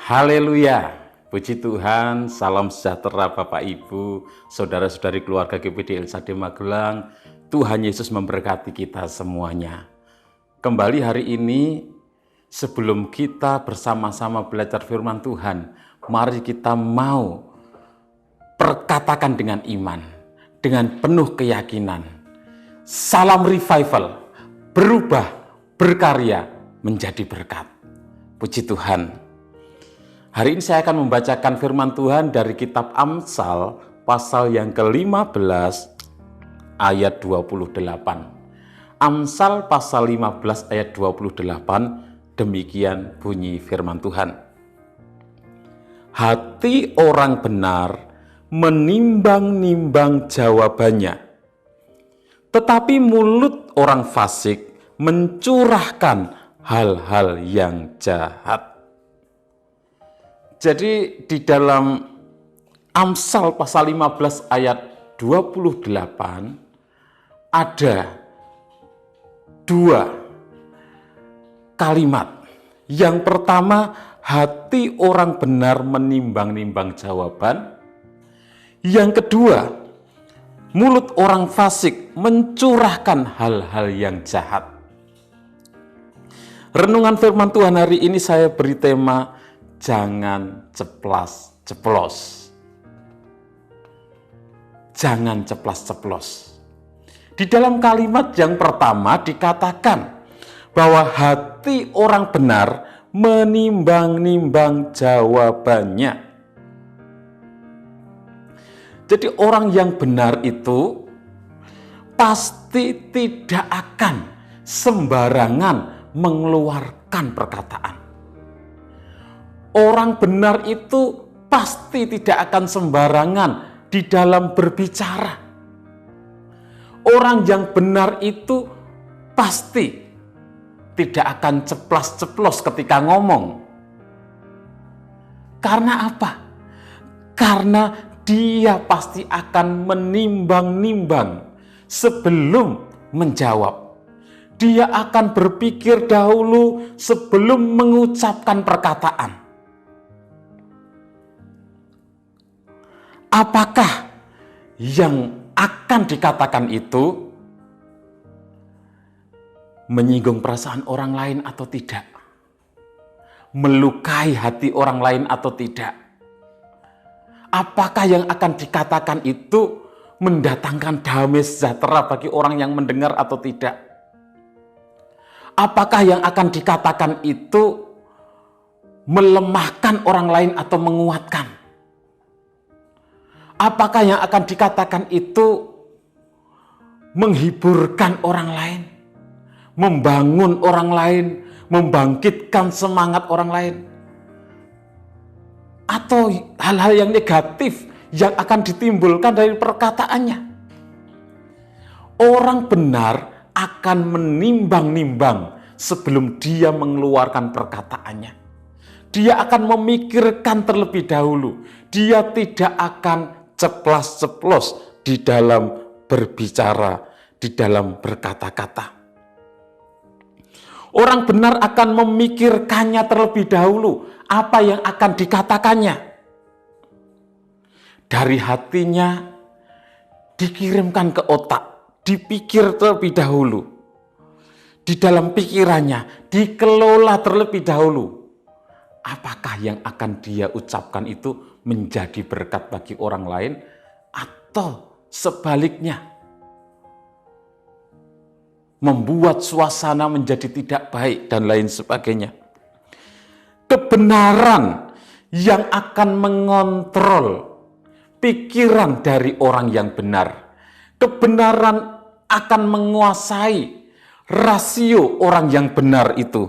Haleluya, puji Tuhan, salam sejahtera Bapak Ibu, saudara-saudari keluarga GPD LSAD Magelang. Tuhan Yesus memberkati kita semuanya. Kembali hari ini, sebelum kita bersama-sama belajar firman Tuhan, mari kita mau perkatakan dengan iman, dengan penuh keyakinan. Salam revival, berubah, berkarya, menjadi berkat. Puji Tuhan. Hari ini saya akan membacakan firman Tuhan dari kitab Amsal pasal yang ke-15 ayat 28. Amsal pasal 15 ayat 28, demikian bunyi firman Tuhan. Hati orang benar menimbang-nimbang jawabannya, tetapi mulut orang fasik mencurahkan hal-hal yang jahat. Jadi di dalam Amsal pasal 15 ayat 28 ada dua kalimat. Yang pertama, hati orang benar menimbang-nimbang jawaban. Yang kedua, mulut orang fasik mencurahkan hal-hal yang jahat. Renungan firman Tuhan hari ini saya beri tema jangan ceplas-ceplos. Jangan ceplas-ceplos. Di dalam kalimat yang pertama dikatakan bahwa hati orang benar menimbang-nimbang jawabannya. Jadi orang yang benar itu pasti tidak akan sembarangan mengeluarkan perkataan. Orang benar itu pasti tidak akan sembarangan di dalam berbicara. Orang yang benar itu pasti tidak akan ceplas-ceplos ketika ngomong. Karena apa? Karena dia pasti akan menimbang-nimbang sebelum menjawab. Dia akan berpikir dahulu sebelum mengucapkan perkataan. Apakah yang akan dikatakan itu menyinggung perasaan orang lain atau tidak? Melukai hati orang lain atau tidak? Apakah yang akan dikatakan itu mendatangkan damai sejahtera bagi orang yang mendengar atau tidak? Apakah yang akan dikatakan itu melemahkan orang lain atau menguatkan? Apakah yang akan dikatakan itu menghiburkan orang lain, membangun orang lain, membangkitkan semangat orang lain? Atau hal-hal yang negatif yang akan ditimbulkan dari perkataannya? Orang benar akan menimbang-nimbang sebelum dia mengeluarkan perkataannya. Dia akan memikirkan terlebih dahulu. Dia tidak akan ceplas-ceplos di dalam berbicara, di dalam berkata-kata. Orang benar akan memikirkannya terlebih dahulu, apa yang akan dikatakannya. Dari hatinya dikirimkan ke otak, dipikir terlebih dahulu. Di dalam pikirannya dikelola terlebih dahulu. Apakah yang akan dia ucapkan itu menjadi berkat bagi orang lain atau sebaliknya membuat suasana menjadi tidak baik dan lain sebagainya. Kebenaran yang akan mengontrol pikiran dari orang yang benar. Kebenaran akan menguasai rasio orang yang benar itu.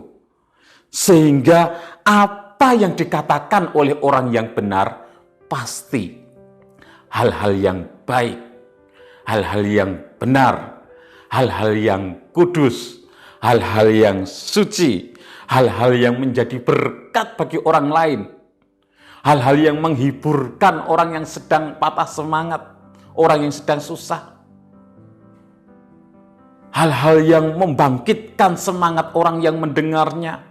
Sehingga apa yang dikatakan oleh orang yang benar pasti hal-hal yang baik, hal-hal yang benar, hal-hal yang kudus, hal-hal yang suci, hal-hal yang menjadi berkat bagi orang lain, hal-hal yang menghiburkan orang yang sedang patah semangat, orang yang sedang susah, hal-hal yang membangkitkan semangat orang yang mendengarnya,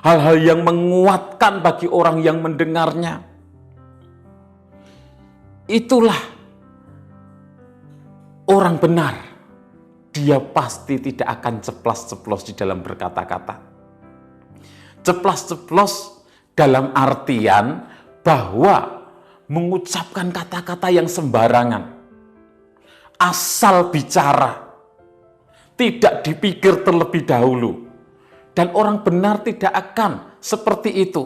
hal-hal yang menguatkan bagi orang yang mendengarnya. Itulah orang benar. Dia pasti tidak akan ceplas-ceplos di dalam berkata-kata. Ceplas-ceplos dalam artian bahwa mengucapkan kata-kata yang sembarangan, asal bicara, tidak dipikir terlebih dahulu. Dan orang benar tidak akan seperti itu.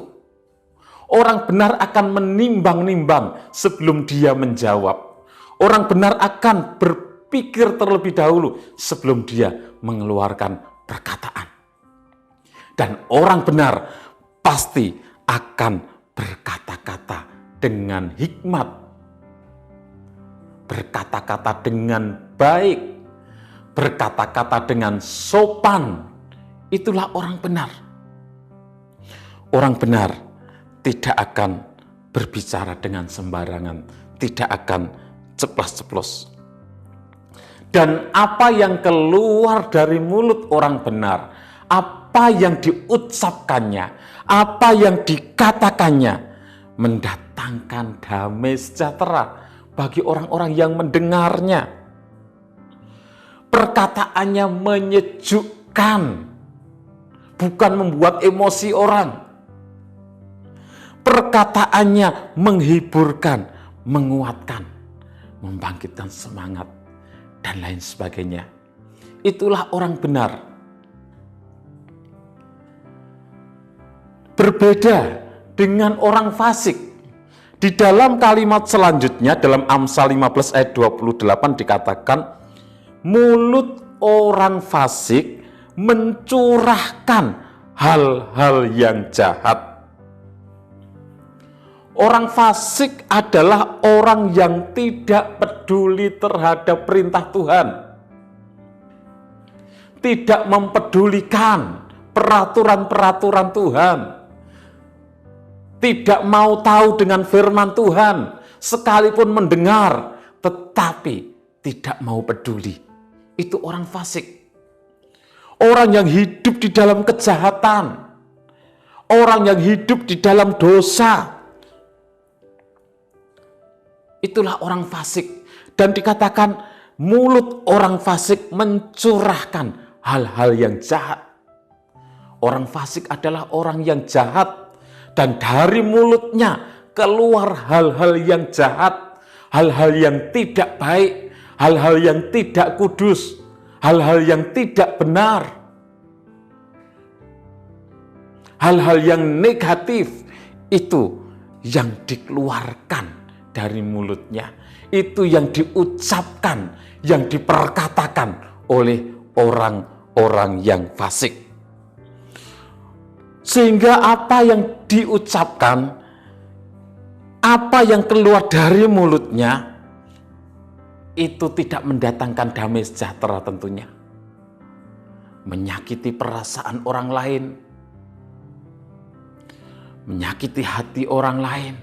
Orang benar akan menimbang-nimbang sebelum dia menjawab. Orang benar akan berpikir terlebih dahulu sebelum dia mengeluarkan perkataan. Dan orang benar pasti akan berkata-kata dengan hikmat, berkata-kata dengan baik, berkata-kata dengan sopan. Itulah orang benar. Orang benar tidak akan berbicara dengan sembarangan, tidak akan ceplas-ceplos. Dan apa yang keluar dari mulut orang benar, apa yang diucapkannya, apa yang dikatakannya, mendatangkan damai sejahtera bagi orang-orang yang mendengarnya. Perkataannya menyejukkan, bukan membuat emosi orang. Perkataannya menghiburkan, menguatkan, membangkitkan semangat, dan lain sebagainya. Itulah orang benar. Berbeda dengan orang fasik. Di dalam kalimat selanjutnya, dalam Amsal 15 ayat 28 dikatakan, mulut orang fasik mencurahkan hal-hal yang jahat. Orang fasik adalah orang yang tidak peduli terhadap perintah Tuhan. Tidak mempedulikan peraturan-peraturan Tuhan. Tidak mau tahu dengan firman Tuhan. Sekalipun mendengar, tetapi tidak mau peduli. Itu orang fasik. Orang yang hidup di dalam kejahatan. Orang yang hidup di dalam dosa. Itulah orang fasik. Dan dikatakan mulut orang fasik mencurahkan hal-hal yang jahat. Orang fasik adalah orang yang jahat. Dan dari mulutnya keluar hal-hal yang jahat. Hal-hal yang tidak baik. Hal-hal yang tidak kudus. Hal-hal yang tidak benar. Hal-hal yang negatif. Itu yang dikeluarkan dari mulutnya. Itu yang diucapkan, yang diperkatakan oleh orang-orang yang fasik. Sehingga apa yang diucapkan, apa yang keluar dari mulutnya, itu tidak mendatangkan damai sejahtera tentunya. Menyakiti perasaan orang lain, menyakiti hati orang lain.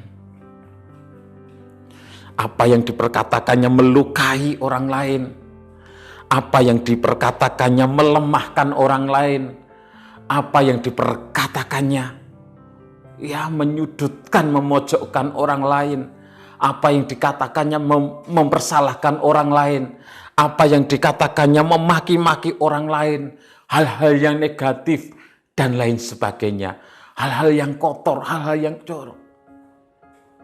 Apa yang diperkatakannya melukai orang lain. Apa yang diperkatakannya melemahkan orang lain. Apa yang diperkatakannya menyudutkan, memojokkan orang lain. Apa yang dikatakannya mempersalahkan orang lain. Apa yang dikatakannya memaki-maki orang lain. Hal-hal yang negatif dan lain sebagainya. Hal-hal yang kotor, hal-hal yang jorok.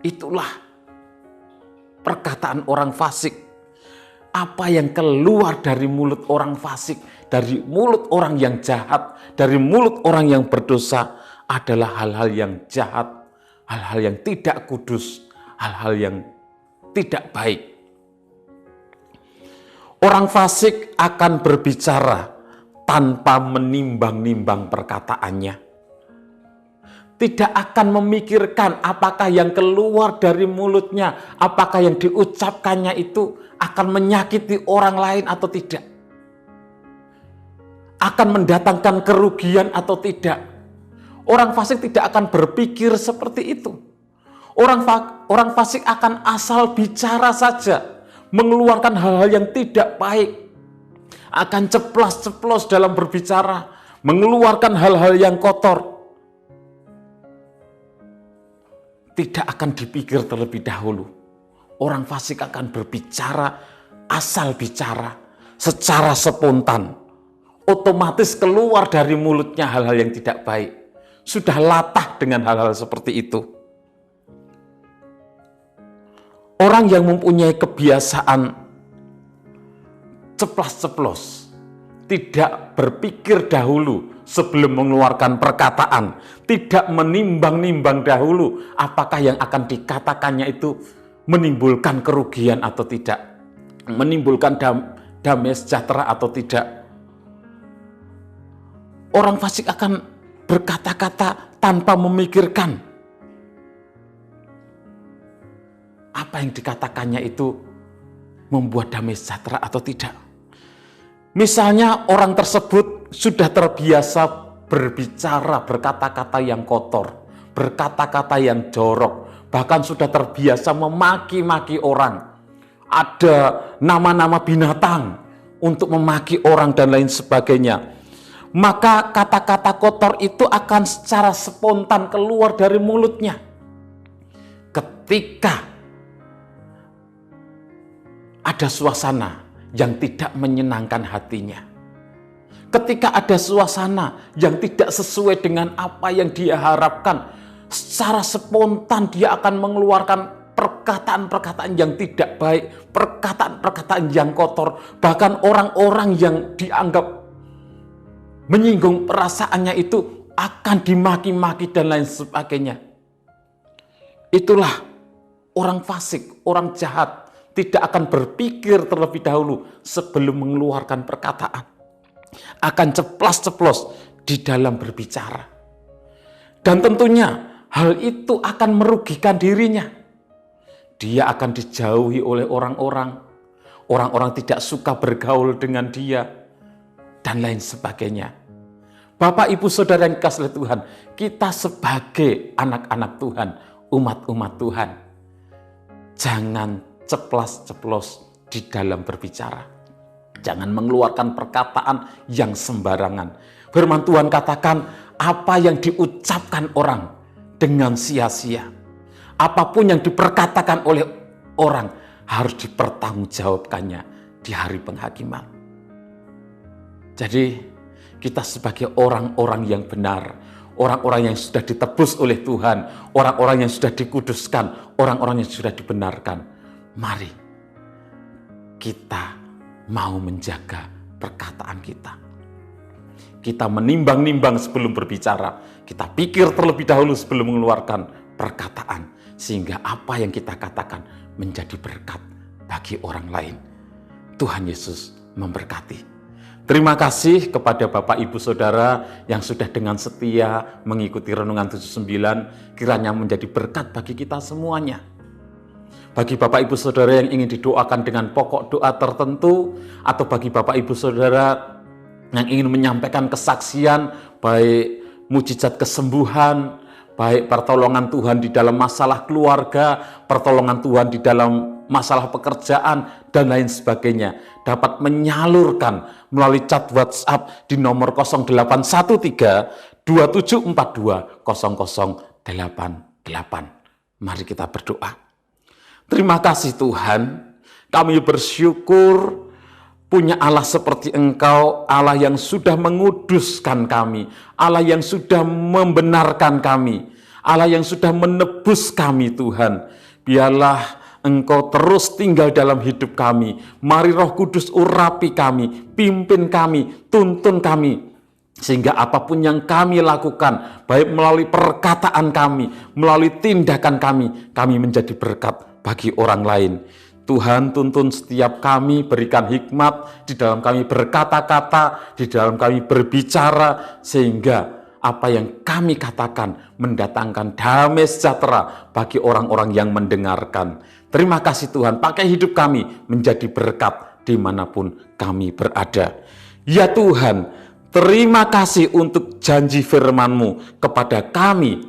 Itulah perkataan orang fasik. Apa yang keluar dari mulut orang fasik, dari mulut orang yang jahat, dari mulut orang yang berdosa adalah hal-hal yang jahat, hal-hal yang tidak kudus, hal-hal yang tidak baik. Orang fasik akan berbicara tanpa menimbang-nimbang perkataannya. Tidak akan memikirkan apakah yang keluar dari mulutnya, apakah yang diucapkannya itu akan menyakiti orang lain atau tidak. Akan mendatangkan kerugian atau tidak. Orang fasik tidak akan berpikir seperti itu. Orang fasik akan asal bicara saja, mengeluarkan hal-hal yang tidak baik. Akan ceplas-ceplos dalam berbicara, mengeluarkan hal-hal yang kotor. tidak akan dipikir terlebih dahulu. Orang fasik akan berbicara asal bicara, secara spontan. Otomatis keluar dari mulutnya hal-hal yang tidak baik. Sudah latah dengan hal-hal seperti itu. Orang yang mempunyai kebiasaan ceplas-ceplos, tidak berpikir dahulu sebelum mengeluarkan perkataan, tidak menimbang-nimbang dahulu apakah yang akan dikatakannya itu menimbulkan kerugian atau tidak, menimbulkan damai sejahtera atau tidak. Orang fasik akan berkata-kata tanpa memikirkan apa yang dikatakannya itu membuat damai sejahtera atau tidak. Misalnya orang tersebut sudah terbiasa berbicara, berkata-kata yang kotor, berkata-kata yang jorok, bahkan sudah terbiasa memaki-maki orang. Ada nama-nama binatang untuk memaki orang dan lain sebagainya. Maka kata-kata kotor itu akan secara spontan keluar dari mulutnya. Ketika ada suasana yang tidak menyenangkan hatinya. Ketika ada suasana yang tidak sesuai dengan apa yang dia harapkan, secara spontan dia akan mengeluarkan perkataan-perkataan yang tidak baik, perkataan-perkataan yang kotor, bahkan orang-orang yang dianggap menyinggung perasaannya itu akan dimaki-maki dan lain sebagainya. Itulah orang fasik, orang jahat, tidak akan berpikir terlebih dahulu sebelum mengeluarkan perkataan. Akan ceplas-ceplos di dalam berbicara. Dan tentunya hal itu akan merugikan dirinya. Dia akan dijauhi oleh orang-orang. Orang-orang tidak suka bergaul dengan dia. Dan lain sebagainya. Bapak, Ibu, Saudara yang dikasihi oleh Tuhan, kita sebagai anak-anak Tuhan, umat-umat Tuhan, jangan ceplas-ceplos di dalam berbicara. Jangan mengeluarkan perkataan yang sembarangan. Firman Tuhan katakan, apa yang diucapkan orang dengan sia-sia, apapun yang diperkatakan oleh orang harus dipertanggungjawabkannya di hari penghakiman. Jadi kita sebagai orang-orang yang benar, orang-orang yang sudah ditebus oleh Tuhan, orang-orang yang sudah dikuduskan, orang-orang yang sudah dibenarkan, mari kita mau menjaga perkataan kita. Kita menimbang-nimbang sebelum berbicara. Kita pikir terlebih dahulu sebelum mengeluarkan perkataan. Sehingga apa yang kita katakan menjadi berkat bagi orang lain. Tuhan Yesus memberkati. Terima kasih kepada Bapak, Ibu, Saudara yang sudah dengan setia mengikuti Renungan 79. Kiranya menjadi berkat bagi kita semuanya. Bagi Bapak, Ibu, Saudara yang ingin didoakan dengan pokok doa tertentu, atau bagi Bapak, Ibu, Saudara yang ingin menyampaikan kesaksian, baik mujizat kesembuhan, baik pertolongan Tuhan di dalam masalah keluarga, pertolongan Tuhan di dalam masalah pekerjaan, dan lain sebagainya, dapat menyalurkan melalui chat WhatsApp di nomor 0813 2742 0088. Mari kita berdoa. Terima kasih Tuhan, kami bersyukur punya Allah seperti Engkau, Allah yang sudah menguduskan kami, Allah yang sudah membenarkan kami, Allah yang sudah menebus kami Tuhan. Biarlah Engkau terus tinggal dalam hidup kami. Mari Roh Kudus urapi kami, pimpin kami, tuntun kami. Sehingga apapun yang kami lakukan, baik melalui perkataan kami, melalui tindakan kami menjadi berkat bagi orang lain. Tuhan, tuntun setiap kami, berikan hikmat di dalam kami berkata-kata, di dalam kami berbicara, sehingga apa yang kami katakan mendatangkan damai sejahtera bagi orang-orang yang mendengarkan. Terima kasih Tuhan, pakai hidup kami menjadi berkat dimanapun kami berada. Ya Tuhan, terima kasih untuk janji firman-Mu kepada kami,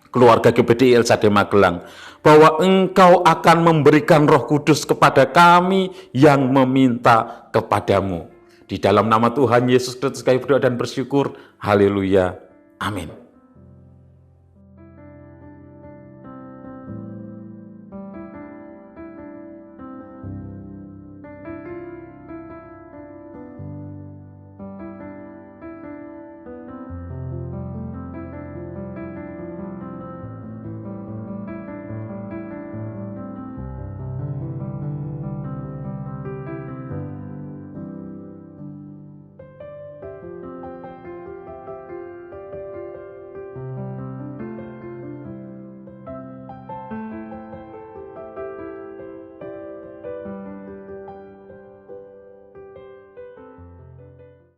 keluarga GPDI El Shaddai Magelang, bahwa Engkau akan memberikan Roh Kudus kepada kami yang meminta kepadamu. Di dalam nama Tuhan Yesus Kristus kami berdoa dan bersyukur. Haleluya. Amin.